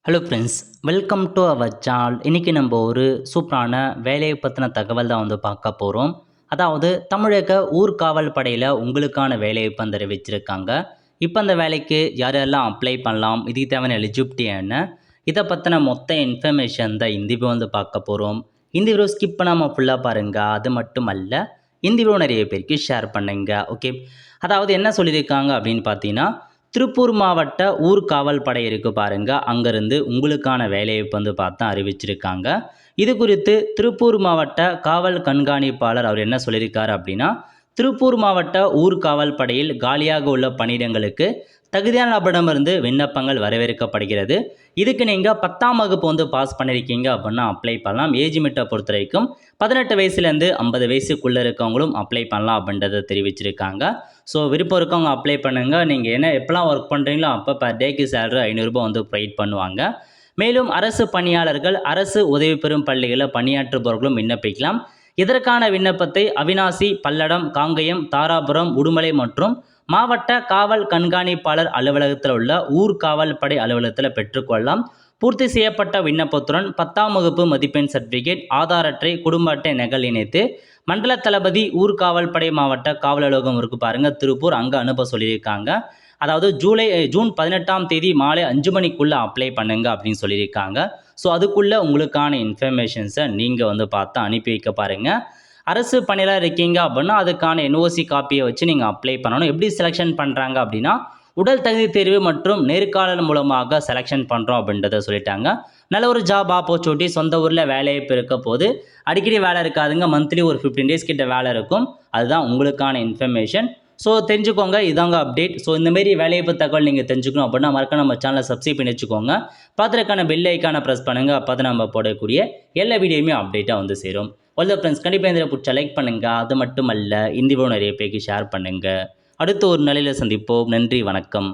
Hello friends, welcome to our channel. இன்றைக்கி நம்ம ஒரு சூப்பரான வேலையை பற்றின தகவல் தான் பார்க்க போகிறோம். அதாவது தமிழக ஊர்காவல் படையில் உங்களுக்கான வேலையை அறிவிச்சிருக்காங்க. இப்போ அந்த வேலைக்கு யாரெல்லாம் அப்ளை பண்ணலாம், இதுக்கு தேவையான எலிஜிபிலிட்டி என்ன, இதை பற்றின மொத்த இன்ஃபர்மேஷன் தான் இந்த வீடியோ பார்க்க போகிறோம். இந்த வீடியோ ஸ்கிப் பண்ணாமல் ஃபுல்லாக பாருங்கள். அது மட்டும் அல்ல, இந்த வீடியோ நிறைய பேருக்கு ஷேர் பண்ணுங்க. ஓகே, அதாவது என்ன சொல்லியிருக்காங்க அப்படின்னு பார்த்தீங்கன்னா, திருப்பூர் மாவட்ட ஊர்காவல் படை இருக்குது பாருங்கள், அங்கேருந்து உங்களுக்கான வேலையை பார்த்தா அறிவிச்சிருக்காங்க. இது குறித்து திருப்பூர் மாவட்ட காவல் கண்காணிப்பாளர் அவர் என்ன சொல்லியிருக்காரு அப்படின்னா, திருப்பூர் மாவட்ட ஊர்காவல் படையில் காலியாக உள்ள பணியிடங்களுக்கு தகுதியான நபரிடமிருந்து விண்ணப்பங்கள் வரவேற்கப்படுகிறது. இதுக்கு நீங்கள் 10ஆம் வகுப்பு பாஸ் பண்ணியிருக்கீங்க அப்படின்னா அப்ளை பண்ணலாம். ஏஜ் லிமிட்டை பொறுத்த வரைக்கும் 18 வயசுலேருந்து 50 வயசுக்குள்ளே இருக்கவங்களும் அப்ளை பண்ணலாம் அப்படின்றத தெரிவிச்சிருக்காங்க. ஸோ விருப்பம் இருக்கவங்க அப்ளை பண்ணுங்கள். நீங்கள் எப்போலாம் ஒர்க் பண்ணுறீங்களோ அப்போ பர் டேக்கு சேலரி 500 ரூபாய் ப்ரொவைட் பண்ணுவாங்க. மேலும் அரசு பணியாளர்கள், அரசு உதவி பெறும் பள்ளிகளில் பணியாற்றுபவர்களும் விண்ணப்பிக்கலாம். இதற்கான விண்ணப்பத்தை அவினாசி, பல்லடம், காங்கயம், தாராபுரம், உடுமலை மற்றும் மாவட்ட காவல் கண்காணிப்பாளர் அலுவலகத்தில் உள்ள ஊர்காவல் படை அலுவலகத்தில் பெற்றுக்கொள்ளலாம். பூர்த்தி செய்யப்பட்ட விண்ணப்பத்துடன் 10ஆம் வகுப்பு மதிப்பெண் சர்டிஃபிகேட், ஆதார் அட்டை, குடும்ப அட்டை நகல் இணைத்து மண்டல தளபதி ஊர்காவல் படை மாவட்ட காவல் அலுவலகம் இருக்கு பாருங்க திருப்பூர், அங்கே அனுப்ப சொல்லியிருக்காங்க. அதாவது ஜூன் 18ஆம் தேதி மாலை 5 மணிக்குள்ளே அப்ளை பண்ணுங்க அப்படின்னு சொல்லியிருக்காங்க. ஸோ அதுக்குள்ளே உங்களுக்கான இன்ஃபர்மேஷன்ஸை நீங்கள் பார்த்து அனுப்பி வைக்க பாருங்கள். அரசு பணியில் இருக்கீங்க அப்படின்னா அதுக்கான என்ஓசி காப்பியை வச்சு நீங்கள் அப்ளை பண்ணணும். எப்படி செலெக்ஷன் பண்ணுறாங்க அப்படின்னா, உடல் தகுதி தேர்வு மற்றும் நேர்காணல் மூலமாக செலெக்ஷன் பண்ணுறோம் அப்படின்றத சொல்லிட்டாங்க. நல்ல ஒரு ஜாப் ஆப்பர்ச்சுனிட்டி, சொந்த ஊரில் வேலையை இருக்க போது அடிக்கடி வேலை இருக்காதுங்க. மந்த்லி ஒரு 15 டேஸ் கிட்ட வேலை இருக்கும். அதுதான் உங்களுக்கான இன்ஃபர்மேஷன். ஸோ தெரிஞ்சுக்கோங்க, இதாங்க அப்டேட். ஸோ இந்தமாரி வேலையை பற்றி தகவல் நீங்கள் தெரிஞ்சுக்கணும் அப்படின்னா மறக்க நம்ம சேனலை சப்ஸ்கிரைப் பண்ணி வச்சுக்கோங்க. பார்த்துருக்கான பெல் ஐக்கான ப்ரெஸ் பண்ணுங்கள். அப்போ தான் நம்ம போடக்கூடிய எல்லா வீடியோயுமே அப்டேட்டாக சேரும். ஆல் த ஃப்ரெண்ட்ஸ், கண்டிப்பாக இந்த பிடிச்சா லைக் பண்ணுங்கள். அது மட்டும் அல்ல, இந்த வீடியோ நிறைய பேருக்கு ஷேர் பண்ணுங்கள். அடுத்த ஒரு நிலையில் சந்திப்போம். நன்றி, வணக்கம்.